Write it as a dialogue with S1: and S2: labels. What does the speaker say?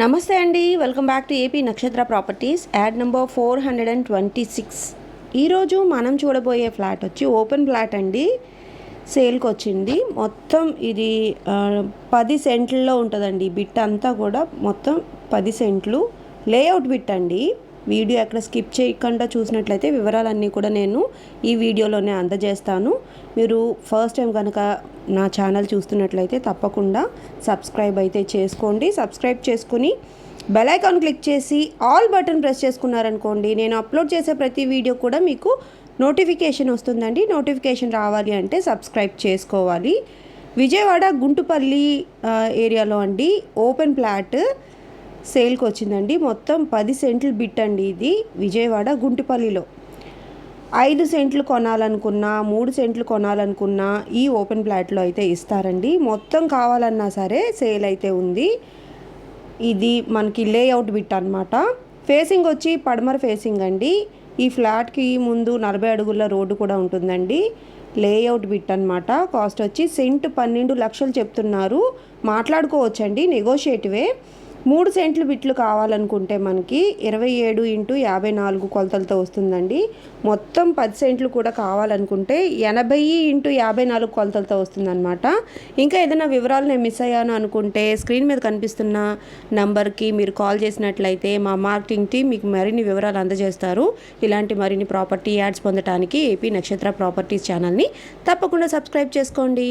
S1: నమస్తే అండి, welcome back to AP నక్షత్ర ప్రాపర్టీస్. Add number 426. ఈరోజు మనం చూడబోయే ఫ్లాట్ వచ్చి ఓపెన్ ఫ్లాట్ అండి. సేల్కి వచ్చింది. మొత్తం ఇది 10 సెంట్లలో ఉంటుందండి. బిట్ అంతా కూడా మొత్తం 10 సెంట్లు లేఅవుట్ బిట్ అండి. వీడియో ఎక్కడ స్కిప్ చేయకుండా చూసినట్లయితే వివరాలన్నీ కూడా నేను ఈ వీడియోలోనే అందజేస్తాను. మీరు ఫస్ట్ టైం కనుక నా ఛానల్ చూస్తున్నట్లయితే తప్పకుండా సబ్స్క్రైబ్ అయితే చేసుకోండి. సబ్స్క్రైబ్ చేసుకుని బెల్ ఐకాన్ క్లిక్ చేసి ఆల్ బటన్ ప్రెస్ చేసుకున్నారనుకోండి, నేను అప్లోడ్ చేసే ప్రతి వీడియో కూడా మీకు నోటిఫికేషన్ వస్తుందండి. నోటిఫికేషన్ రావాలి అంటే సబ్స్క్రైబ్ చేసుకోవాలి. విజయవాడ గుంటుపల్లి ఏరియాలో అండి ఓపెన్ ఫ్లాట్ సేల్కి వచ్చిందండి. మొత్తం 10 సెంట్లు బిట్ అండి. ఇది విజయవాడ గుంటుపల్లిలో 5 సెంట్లు కొనాలనుకున్నా, 3 సెంట్లు కొనాలనుకున్నా ఈ ఓపెన్ ఫ్లాట్లో అయితే ఇస్తారండి. మొత్తం కావాలన్నా సరే సేల్ అయితే ఉంది. ఇది మనకి లేఅవుట్ బిట్ అనమాట. ఫేసింగ్ వచ్చి పడమర ఫేసింగ్ అండి. ఈ ఫ్లాట్కి ముందు 40 అడుగుల రోడ్డు కూడా ఉంటుందండి. లేఅవుట్ బిట్ అనమాట. కాస్ట్ వచ్చి సెంట్ 12 లక్షలు చెప్తున్నారు. మాట్లాడుకోవచ్చండి, నెగోషియేటివే. 3 సెంట్లు బిట్లు కావాలనుకుంటే మనకి 27x54 కొలతలతో వస్తుందండి. మొత్తం 10 సెంట్లు కూడా కావాలనుకుంటే 80x54 కొలతలతో వస్తుందన్నమాట. ఇంకా ఏదైనా వివరాలు నేను మిస్ అయ్యాను అనుకుంటే స్క్రీన్ మీద కనిపిస్తున్న నంబర్కి మీరు కాల్ చేసినట్లయితే మా మార్కెటింగ్ టీం మీకు మరిన్ని వివరాలు అందజేస్తారు. ఇలాంటి మరిన్ని ప్రాపర్టీ యాడ్స్ పొందడానికి ఏపీ నక్షత్ర ప్రాపర్టీస్ ఛానల్ని తప్పకుండా సబ్స్క్రైబ్ చేసుకోండి.